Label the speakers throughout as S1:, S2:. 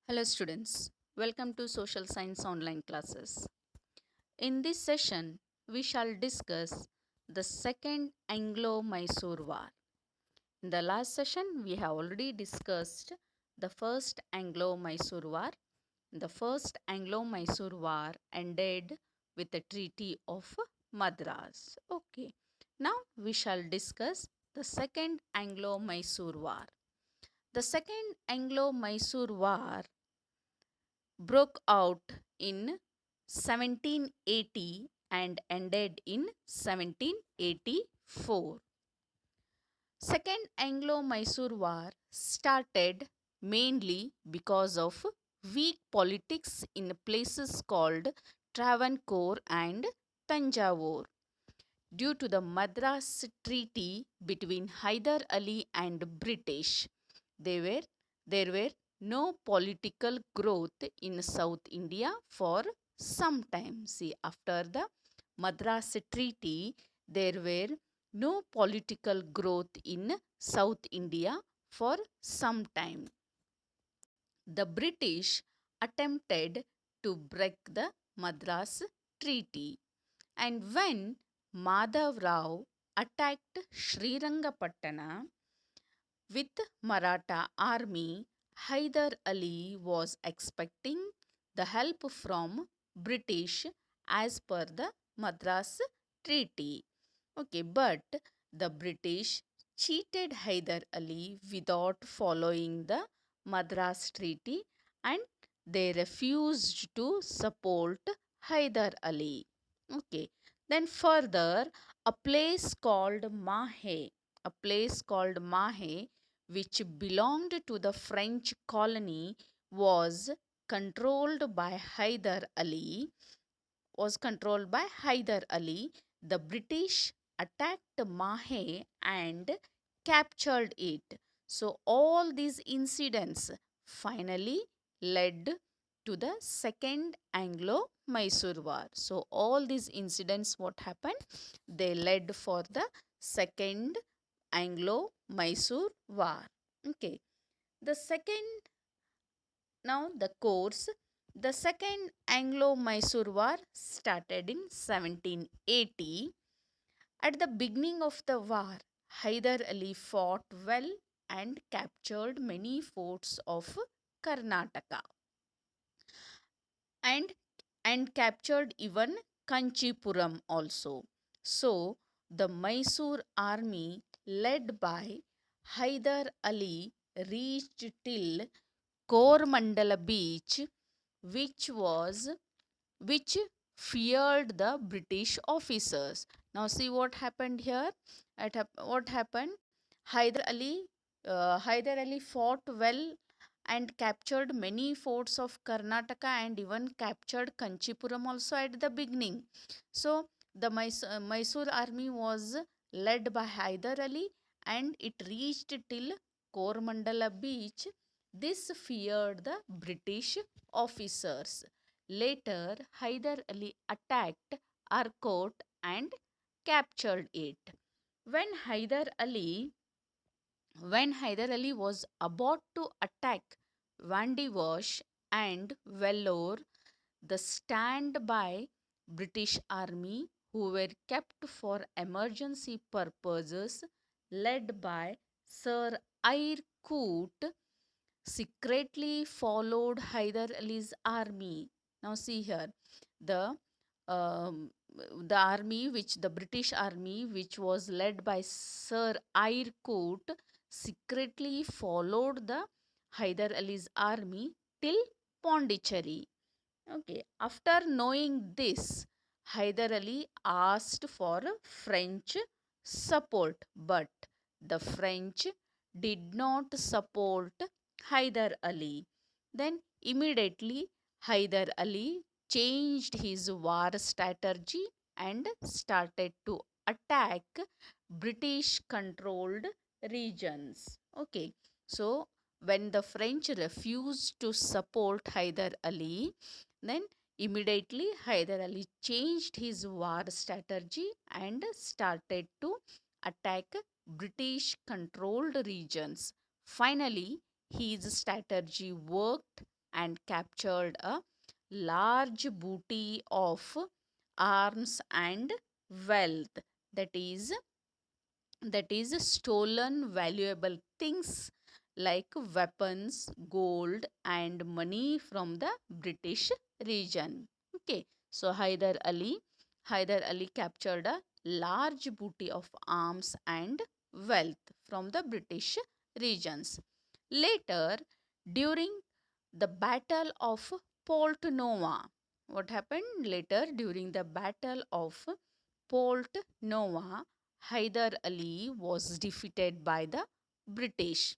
S1: Hello students, welcome to Social Science online classes. In this session, we shall discuss the Second Anglo-Mysore War. In the last session, we have already discussed the First Anglo-Mysore War. The First Anglo-Mysore War ended with the Treaty of Madras. Okay, now we shall discuss the Second Anglo-Mysore War. The Second Anglo-Mysore War broke out in 1780 and ended in 1784. Second Anglo-Mysore War started mainly because of weak politics in places called Travancore and Tanjavur. Due to the Madras Treaty between Hyder Ali and British, there were, there were no political growth in South India for some time. See, after the Madras Treaty, there were no political growth in South India for some time. The British attempted to break the Madras Treaty, and when Madhav Rao attacked Srirangapatna with Maratha army, Hyder Ali was expecting the help from British as per the Madras Treaty. Okay, but the British cheated Hyder Ali without following the Madras Treaty, and they refused to support Hyder Ali. Okay, then further, a place called Mahe, a place called Mahe, which belonged to the French colony, was controlled by Hyder Ali. Was controlled by Hyder Ali. The British attacked Mahe and captured it. So all these incidents finally led to the Second Anglo-Mysore War. So all these incidents, what happened? They led for the Second Anglo-Mysore War. Okay. The second, now the course, the Second Anglo-Mysore War started in 1780. At the beginning of the war, Hyder Ali fought well and captured many forts of Karnataka, and captured even Kanchipuram also. So the Mysore army led by Hyder Ali reached till Coromandel beach, which was which feared the British officers. Now see what happened here. What happened? Hyder Ali, Hyder Ali fought well and captured many forts of Karnataka and even captured Kanchipuram also at the beginning. So the Mysore army was led by Hyder Ali and it reached till Coromandel beach. This feared the British officers. Later, Hyder Ali attacked Arcot and captured it. When Hyder Ali when Hyder Ali was about to attack Vandivash and Vellore, the standby British army, who were kept for emergency purposes, led by Sir Eyre Coote, secretly followed Hyder Ali's army. Now see here, the um, the army which the British army which was led by Sir Eyre Coote secretly followed the Hyder Ali's army till Pondicherry. Okay, after knowing this, Hyder Ali asked for French support, but the French did not support Hyder Ali. Then immediately Hyder Ali changed his war strategy and started to attack British controlled regions. Okay, so when the French refused to support Hyder Ali, then immediately Hyder Ali changed his war strategy and started to attack British controlled regions. Finally, his strategy worked and captured a large booty of arms and wealth, that is stolen valuable things like weapons, gold, and money from the British region. Okay, so Hyder Ali captured a large booty of arms and wealth from the British regions. Later, during the Battle of Port Nova, what happened later during the Battle of Port Nova? Hyder Ali was defeated by the British.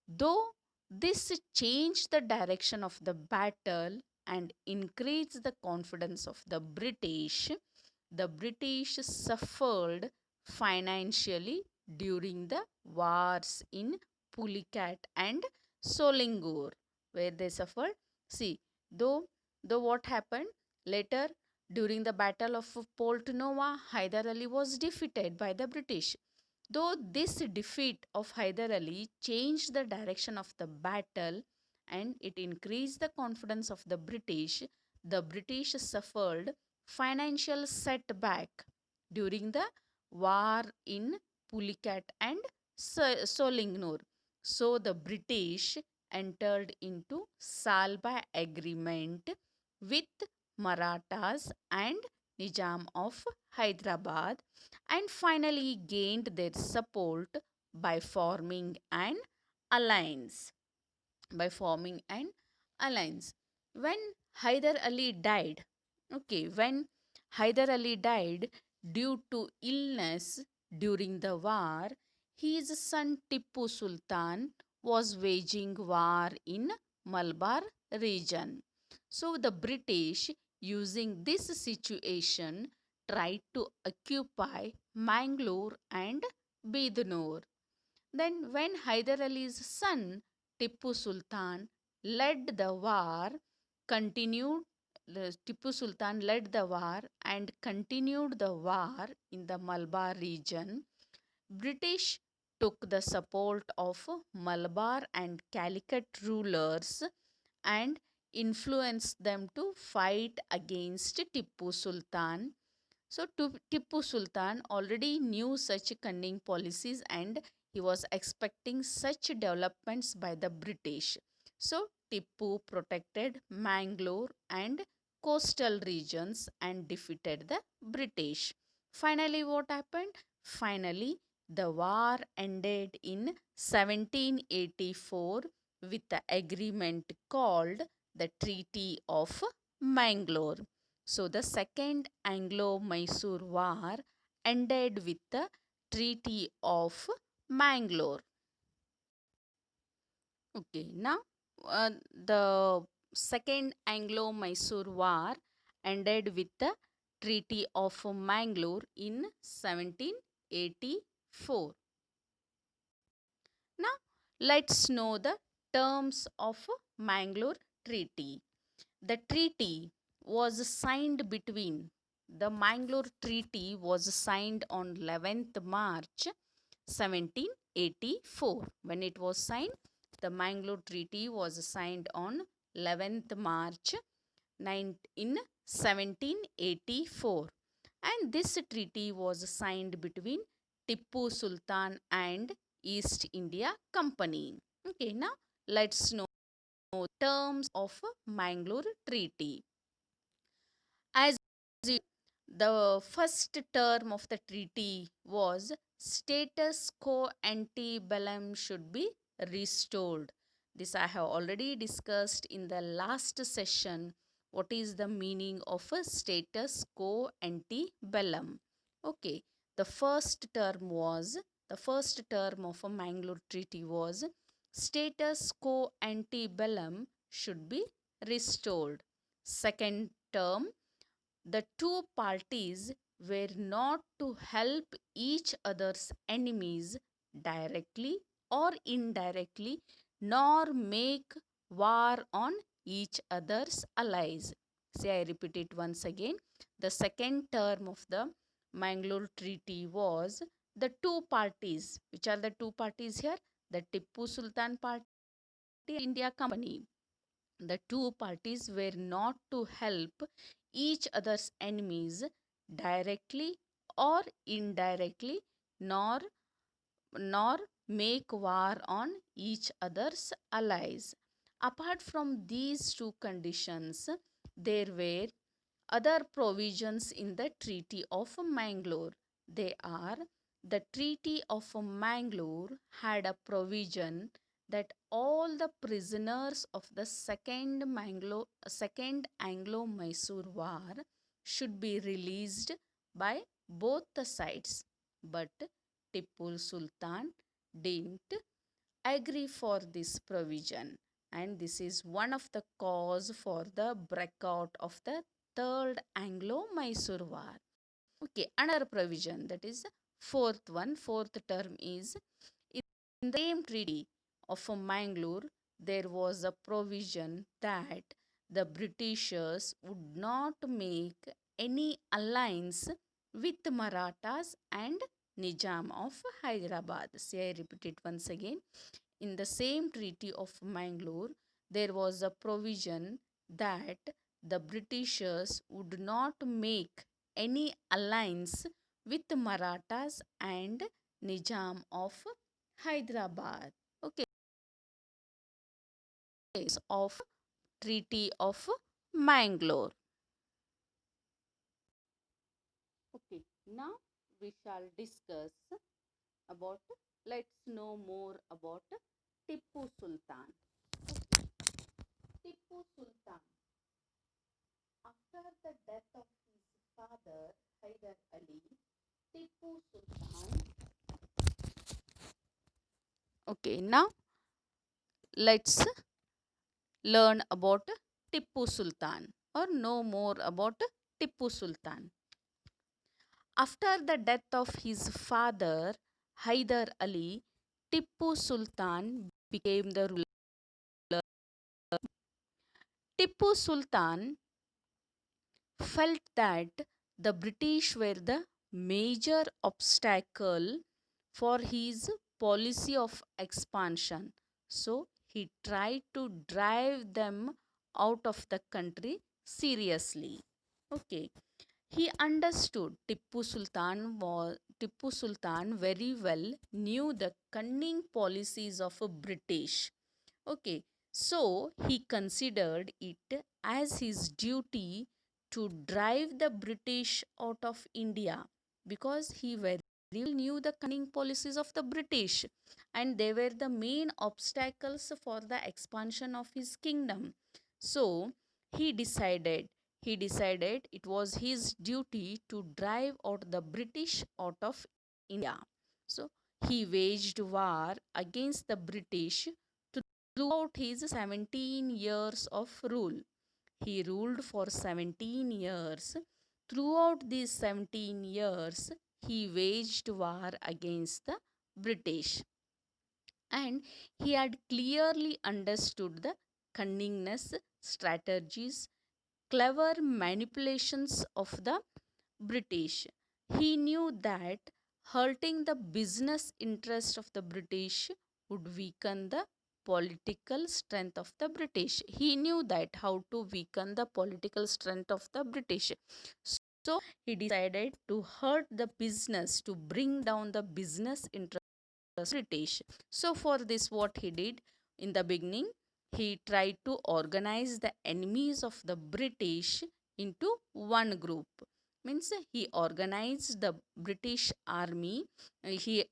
S1: Though this changed the direction of the battle and increased the confidence of the British suffered financially during the wars in Pulicat and Solingor, where they suffered. See, though, though what happened later during the Battle of Port Nova, Hyder Ali was defeated by the British. Though this defeat of Hyder Ali changed the direction of the battle and it increased the confidence of the British suffered financial setback during the war in Pulicat and Solingnur. So the British entered into Salba agreement with Marathas and Nizam of Hyderabad and finally gained their support by forming an alliance. By forming an alliance. When Hyder Ali died, when Hyder Ali died due to illness during the war, his son Tippu Sultan was waging war in Malabar region. So the British, using this situation, tried to occupy Mangalore and Bidnor. Then, when Hyder Ali's son Tippu Sultan led the war, continued Tippu Sultan led the war and continued the war in the Malabar region. British took the support of Malabar and Calicut rulers and influenced them to fight against Tippu Sultan. So Tippu Sultan already knew such cunning policies and he was expecting such developments by the British. So Tippu protected Mangalore and coastal regions and defeated the British. Finally, what happened? Finally, the war ended in 1784 with the agreement called the Treaty of Mangalore. So the Second Anglo-Mysore War ended with the Treaty of Mangalore. Okay, now the Second Anglo-Mysore War ended with the Treaty of Mangalore in 1784. Now let's know the terms of Mangalore Treaty. The treaty was signed between the Mangalore Treaty was signed on 11th March 1784. When it was signed, the Mangalore Treaty was signed on 11th March in 1784. And this treaty was signed between Tippu Sultan and East India Company. Okay, now let's know terms of Mangalore Treaty. As the first term of the treaty was status quo ante bellum should be restored. This I have already discussed in the last session. What is the meaning of a status quo ante bellum? Okay, the first term of a Mangalore Treaty was status quo ante bellum should be restored. Second term, the two parties were not to help each other's enemies directly or indirectly, nor make war on each other's allies. Say, I repeat it once again. The second term of the Mangalore Treaty was the two parties. Which are the two parties here? The Tippu Sultan Party, India Company. The two parties were not to help each other's enemies directly or indirectly, nor make war on each other's allies. Apart from these two conditions, there were other provisions in the Treaty of Mangalore. They are: the Treaty of Mangalore had a provision that all the prisoners of the Second Anglo-Mysore War should be released by both the sides. But Tipu Sultan didn't agree for this provision, and this is one of the cause for the breakout of the Third Anglo-Mysore War. Okay, another provision, that is fourth term, is in the same treaty of Mangalore, there was a provision that the Britishers would not make any alliance with Marathas and Nizam of Hyderabad. Say, I repeat it once again. In the same Treaty of Mangalore, there was a provision that the Britishers would not make any alliance with Marathas and Nizam of Hyderabad. Okay, of Treaty of Mangalore. Okay, now we shall discuss about, let's know more about Tipu Sultan. Okay. Tipu Sultan, after the death of his father Hyder Ali, Tipu Sultan. Okay, now let's learn about Tipu Sultan or know more about Tipu Sultan. After the death of his father Hyder Ali, Tipu Sultan became the ruler. Tipu Sultan felt that the British were the major obstacle for his policy of expansion. So he tried to drive them out of the country seriously. Okay. He understood Tipu Sultan very well knew the cunning policies of a British. Okay, so he considered it as his duty to drive the British out of India, because he very well knew the cunning policies of the British, and they were the main obstacles for the expansion of his kingdom. So he decided it was his duty to drive out the British out of India. So he waged war against the British throughout his 17 years of rule. He ruled for 17 years. Throughout these 17 years, he waged war against the British, and he had clearly understood the cunningness, strategies, clever manipulations of the British. He knew that hurting the business interest of the British would weaken the political strength of the British. He knew that how to weaken the political strength of the British. So he decided to hurt the business, to bring down the business interest of the British. So for this, what he did in the beginning, he tried to organize the enemies of the British into one group. Means he organized the British army, he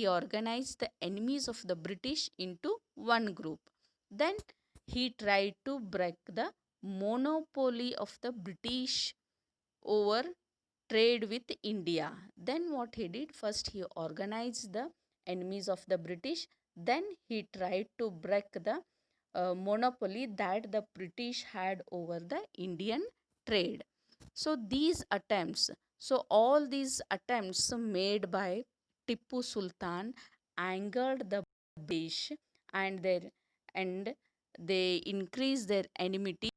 S1: organized the enemies of the British into one group. Then he tried to break the monopoly of the British over trade with India. Then what he did, first he organized the enemies of the British, then he tried to break the monopoly that the British had over the Indian trade. So all these attempts made by Tipu Sultan angered the British, and they increased their enmity.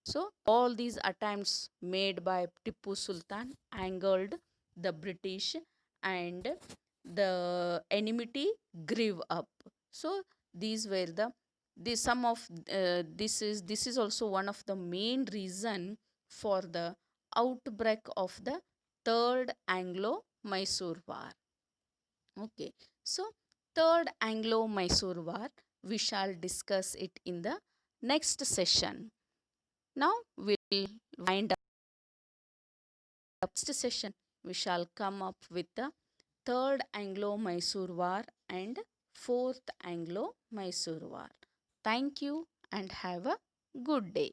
S1: So all these attempts made by Tipu Sultan angered the British, and the enmity grew up. So these were the this is also one of the main reason for the outbreak of the Third Anglo-Mysore War. Okay, so Third Anglo-Mysore War, we shall discuss it in the next session. Now we'll wind up next session. We shall come up with the Third Anglo-Mysore War and Fourth Anglo-Mysore War. Thank you and have a good day.